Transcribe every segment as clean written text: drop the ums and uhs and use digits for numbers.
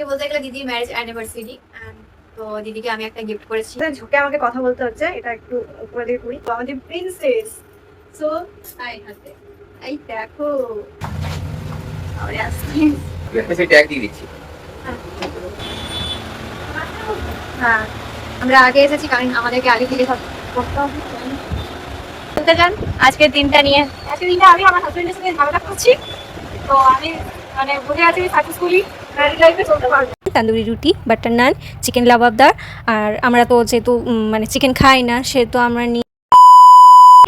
বলতে গেলে দিদির ম্যারেজ অ্যানিভার্সারি, তো দিদিকে আমি একটা গিফট করেছি। ঝুঁকে আমাকে কথা বলতে হচ্ছে, এটা একটু উপরে দিকে করি। তো আমাদের প্রিন্সেস, সো হাই হাতে এই দেখো আরে আসছে সেই ট্যাগ দিয়ে দিচ্ছি। হ্যাঁ, আমরা আগে এসেছি কারণ আমাদেরকে আগে থেকে সব করতে হবে। বলতে চান আজকের দিনটা নিয়ে? আজকের দিনটা আমি আমার হাজবেন্ডের সাথে ঝামেলা করছি, তো আমি মানে বুঝে আছি সাকসেসফুলি ম্যারিড লাইফে চলতে পারবো। তন্দুরি রুটি, বাটার নান, চিকেন লাবাবদার। আর আমরা তো যেহেতু মানে চিকেন খাই না, সেহেতু আমরা নিই।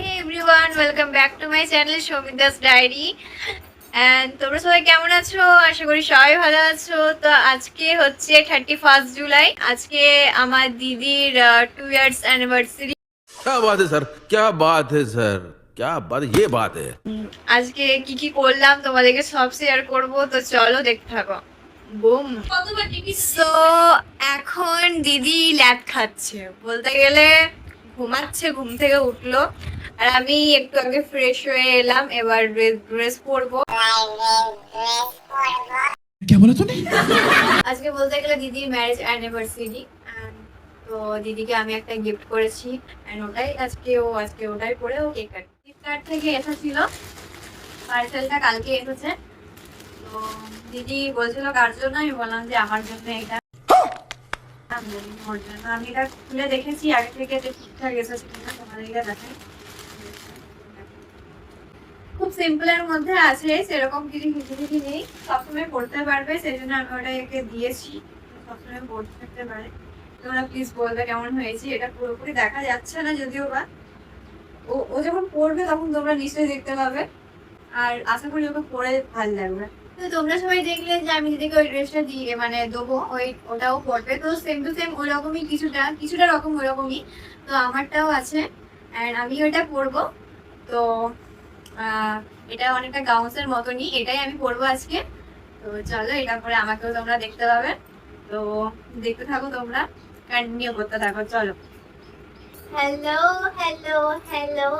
Hey everyone, welcome back to my channel Shobita's Diary. And তোমরা সবাই কেমন আছো? আশা করি সবাই ভালো আছো। তো আজকে হচ্ছে 31 জুলাই, আজকে আমার দিদির 2 years anniversary। क्या बात है सर, क्या बात है सर, क्या बात, ये बात है। আজকে কি কি করলাম তোমাদেরকে সব শেয়ার করব, তো চলো দেখতে থাকো। বুম। সো এখন দিদি ল্যাব খাচ্ছে, বলতে গেলে ঘুমাচ্ছে, ঘুম থেকে উঠলো। আর আমি একটু আগে ফ্রেশ হয়ে এলাম, এবার ড্রেস পরবো। আজকে বলতে গেলে দিদির ম্যারেজ অ্যানিভার্সারি, তো দিদিকে আমি একটা গিফট করেছি, এন্ড ওটাই আজকে ওটাই পরে ও কেক কাটবে। ফ্লিপকার্ট থেকে এসেছিল, পার্সেলটা কালকে এসেছে। তো দিদি বলছিল কার জন্য, আমি বললাম যে আমার জন্য। এটা ওর জন্য আমি এটা খুলে দেখেছি আগে থেকে যে ঠিকঠাক এসেছে কিনা, তোমাদেরকে দেখাই। খুব সিম্পলের মধ্যে আছে, সেরকম কিছু কিছু নেই, সবসময় পড়তে পারবে, সেই জন্য আমি ওটাকে দিয়েছি, সবসময় পড়তে থাকতে পারে। তোমরা প্লিজ বলবে কেমন হয়েছে। এটা পুরোপুরি দেখা যাচ্ছে না যদিও বা, ও যখন পড়বে তখন তোমরা নিশ্চয়ই দেখতে পাবে, আর আশা করি ওকে পরে ভালো লাগবে। তো তোমরা সবাই দেখলে যে আমি দিদিকে ওই ড্রেসটা দিয়ে মানে দেবো, ওটাও পড়বে। তো সেম টু সেম ওই রকমই, কিছুটা রকম ওই রকমই। তো আমারটাও আছে, অ্যান্ড আমি ওইটা পরবো। তো এটা অনেকটা গাউন্সের মতনই, এটাই আমি পরবো আজকে। তো চলো, এটা পরে আমাকেও তোমরা দেখতে পাবে। তো দেখতে থাকো, তোমরা কন্টিনিউ করতে থাকো, চলো। হ্যালো হ্যালো হ্যালো,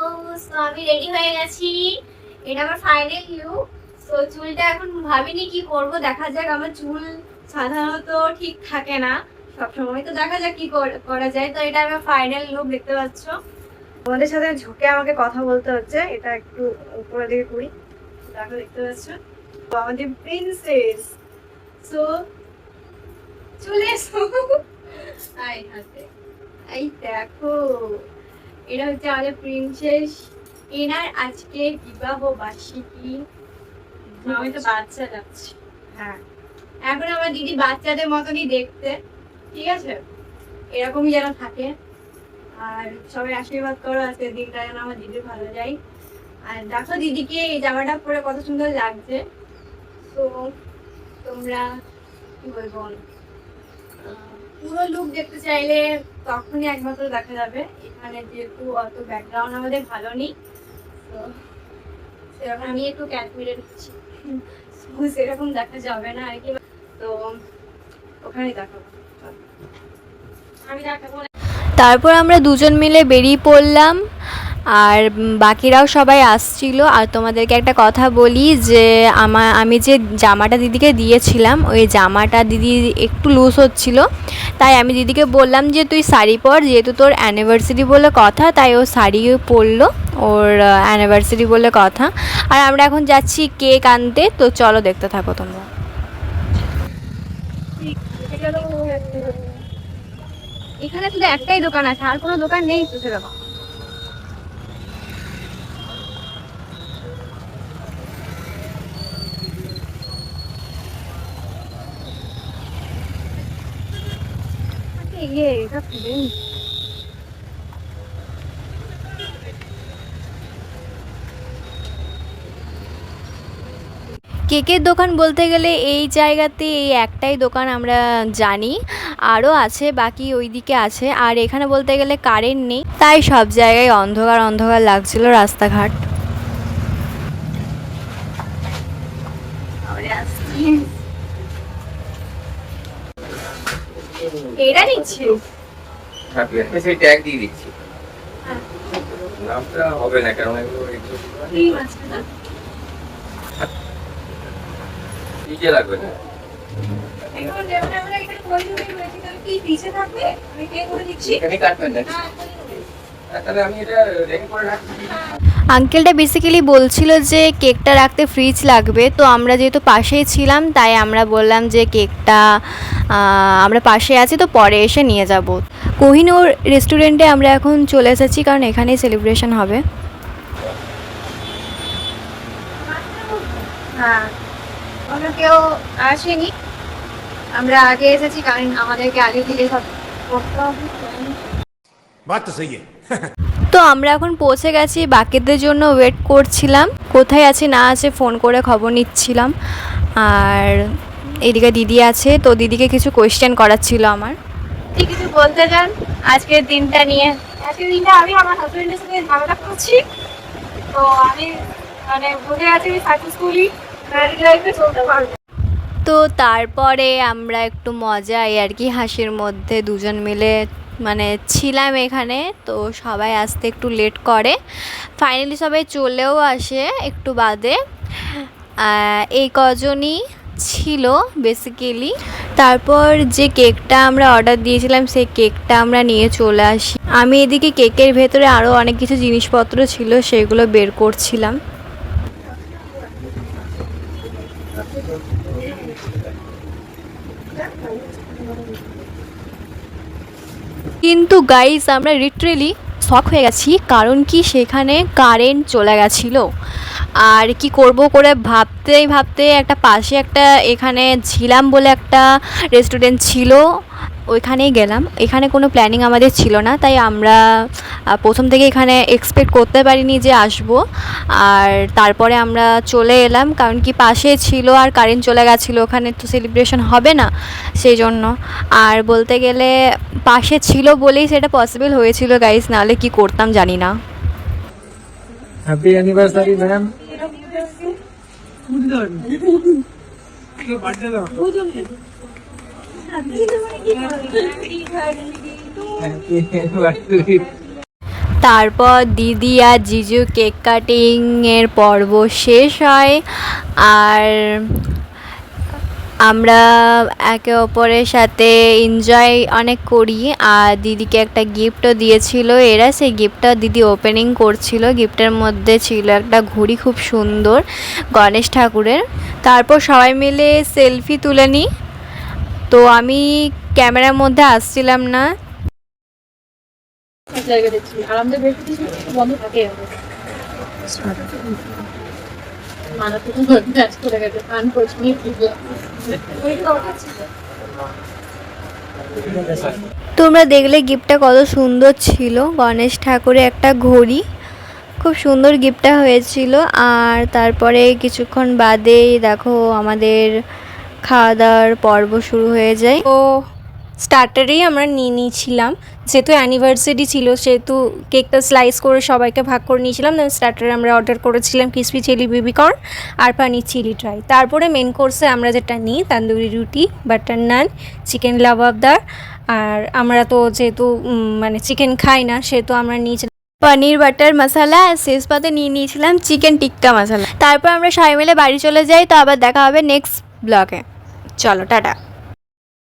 সো আমি রেডি হয়ে গেছি, এটা আমার ফাইনাল লুক। তো চুলটা এখন ভাবিনি কি করব, দেখা যাক। আমার চুল সাধারণত ঠিক থাকে না সবসময়, তো দেখা যাক কি করা যায়। তো এটা আমার ফাইনাল লুক, দেখতে পাচ্ছ। তোমাদের সাথে ঝুঁকে আমাকে কথা বলতে হচ্ছে, এটা একটু উপরে দিকে করি, দেখো দেখতে পাচ্ছ। তো আমাদের প্রিন্সেস, সো চলে এসো আই হাতে এই দেখো, এটা হচ্ছে আমাদের প্রিন্সেস। এনার আজকে বিবাহ বার্ষিকী। আমি তো বাচ্চা যাচ্ছি, হ্যাঁ এখন আমার দিদি বাচ্চাদের মতনই দেখতে, ঠিক আছে, এরকমই যেন থাকে। আর সবাই আশীর্বাদ করো আজকের দিনটা যেন আমার দিদি ভালো যায়। আর দেখো দিদিকে এই জামাটা পরে কত সুন্দর লাগছে। তো তোমরা কি বলবো, পুরো লুক দেখতে চাইলে তখনই একমাত্র দেখা যাবে। এখানে যেহেতু অত ব্যাকগ্রাউন্ড আমাদের ভালো নেই, তো সেরকম আমি একটু ক্যালকুলেট করছি, সেরকম দেখা যাবে না আর কি। তো ওখানেই দেখাবো, আমি দেখাবো। তারপর আমরা দুজন মিলে বেরিয়ে পড়লাম, আর বাকিরাও সবাই আসছিল। আর তোমাদেরকে একটা কথা বলি যে আমি যে জামাটা দিদিকে দিয়েছিলাম, ওই জামাটা দিদি একটু লুজ হচ্ছিল, তাই আমি দিদিকে বললাম যে তুই শাড়ি পর, যেহেতু তোর অ্যানিভার্সারি বলে কথা, তাই ও শাড়ি পরলো, ওর অ্যানিভার্সারি বলে কথা। আর আমরা এখন যাচ্ছি কেক আনতে, তো চলো দেখতে থাকো তোমরা। এখানে শুধু একটাই দোকান আছে, আর কোনো দোকান নেই তো সেরকম। কেকের দোকান বলতে গেলে এই জায়গাতে এই একটাই দোকান আমরা জানি, আরও আছে, বাকি ওই দিকে আছে। আর এখানে বলতে গেলে কারেন্ট নেই, তাই সব জায়গায় অন্ধকার অন্ধকার লাগছিল রাস্তাঘাট। এটা নিচ্ছি, সেই ট্যাগ দিয়ে দিচ্ছি। নামটা হবে না কারণ এগুলো একটু নিচে লাগবে না। এখন যেমন আমরা এখানে পরিচয় রয়েছে, তাহলে কি পিছে থাকবে? আমি কে করে দিচ্ছি। এখানে কাটবেন না তাহলে আমি এটা রেডি করে রাখছি। আঙ্কেলটা বেসিক্যালি বলছিল যে কেকটা রাখতে ফ্রিজ লাগবে, তো আমরা যেহেতু পাশেই ছিলাম তাই আমরা বললাম যে কেকটা আমরা পাশে আছি, তো পরে এসে নিয়ে যাব। কোহিনূর রেস্টুরেন্টে আমরা এখন চলে এসেছি, কারণ এখানেই সেলিব্রেশন হবে। হ্যাঁ, অন্য কেউ আসেনি, আমরা আগে এসেছি, কারণ আমাদেরকে আগে থেকে সব করতে হবে। बात तो सही है। তো আমরা এখন পৌঁছে গেছি, বাকিদের জন্য ওয়েট করছিলাম, কোথায় আছে না আছে ফোন করে খবর নিচ্ছিলাম। আর এদিকে দিদি আছে, তো দিদিকে কিছু কোয়েশ্চেন করার ছিল আমার। ঠিক কিছু বলতে চান আজকের দিনটা নিয়ে? আজকের দিনটা আমি আমার হাজবেন্ডের সাথে ঝামেলা করছি, তো আমি মানে বুঝে আছি সাকসেসফুলি ম্যারিড লাইফে চলতে পারবো। তো তারপরে আমরা একটু মজায় আর কি হাসির মধ্যে দুজন মিলে মানে ছিলাম এখানে, তো সবাই আসতে একটু লেট করে, ফাইনালি সবাই চলেও আসে একটু বাদে। এই কজনই ছিল বেসিক্যালি। তারপর যে কেকটা আমরা অর্ডার দিয়েছিলাম সেই কেকটা আমরা নিয়ে চলে আসি। আমি এদিকে কেকের ভেতরে আরও অনেক কিছু জিনিসপত্র ছিল, সেগুলো বের করছিলাম। কিন্তু গাইস আমরা লিটারেলি শক হয়ে গেছি, কারণ কি সেখানে কারেন্ট চলে গেছিলো। আর কি করব করে ভাবতেই ভাবতে একটা পাশে একটা এখানে ঝিলাম বলে একটা রেস্টুরেন্ট ছিল, ওইখানেই গেলাম। এখানে কোনো প্ল্যানিং আমাদের ছিল না, তাই আমরা প্রথম থেকে এখানে এক্সপেক্ট করতে পারিনি যে আসবো। আর তারপরে আমরা চলে এলাম, কারণ কি পাশে ছিল আর কারেন্ট চলে গেছিলো, ওখানে তো সেলিব্রেশন হবে না সেই জন্য। আর বলতে গেলে পাশে ছিল বলেই সেটা পসিবল হয়েছিল গাইস, নাহলে কি করতাম জানি না। Happy anniversary ma'am. তারপর দিদি আর জিজু কেক কাটিংয়ের পর্ব শেষ হয়, আর আমরা একে অপরের সাথে এনজয় অনেক করি। আর দিদিকে একটা গিফটও দিয়েছিল এরা, সেই গিফটটা দিদি ওপেনিং করছিল। গিফটের মধ্যে ছিল একটা ঘড়ি, খুব সুন্দর, গণেশ ঠাকুরের। তারপর সবাই মিলে সেলফি তুলে নিই। তো আমি ক্যামেরার মধ্যে আসছিলাম না। তোমরা দেখলে গিফটটা কত সুন্দর ছিল, গণেশ ঠাকুরের একটা ঘড়ি, খুব সুন্দর গিফটটা হয়েছিল। আর তারপরে কিছুক্ষণ বাদেই দেখো আমাদের খাওয়া দাওয়ার পর্ব শুরু হয়ে যায়। তো স্টার্টারেই আমরা নিয়ে নিয়েছিলাম, যেহেতু অ্যানিভার্সারি ছিল সেহেতু কেকটা স্লাইস করে সবাইকে ভাগ করে নিয়েছিলাম। স্টার্টারে আমরা অর্ডার করেছিলাম ক্রিসপি চিলি বেবিকর্ন আর পানির চিলি ট্রাই। তারপরে মেন কোর্সে আমরা যেটা নিই তান্দুরি রুটি, বাটার নান, চিকেন লাবাবদার। আর আমরা তো যেহেতু মানে চিকেন খাই না সেহেতু আমরা নিয়েছিলাম পনির বাটার মশলা, আর শেষ পাতে নিয়ে নিয়েছিলাম চিকেন টিক্কা মশলা। তারপর আমরা সবাই মিলে বাড়ি চলে যাই। তো আবার দেখা হবে নেক্সট ব্লগে। চলো টাটা।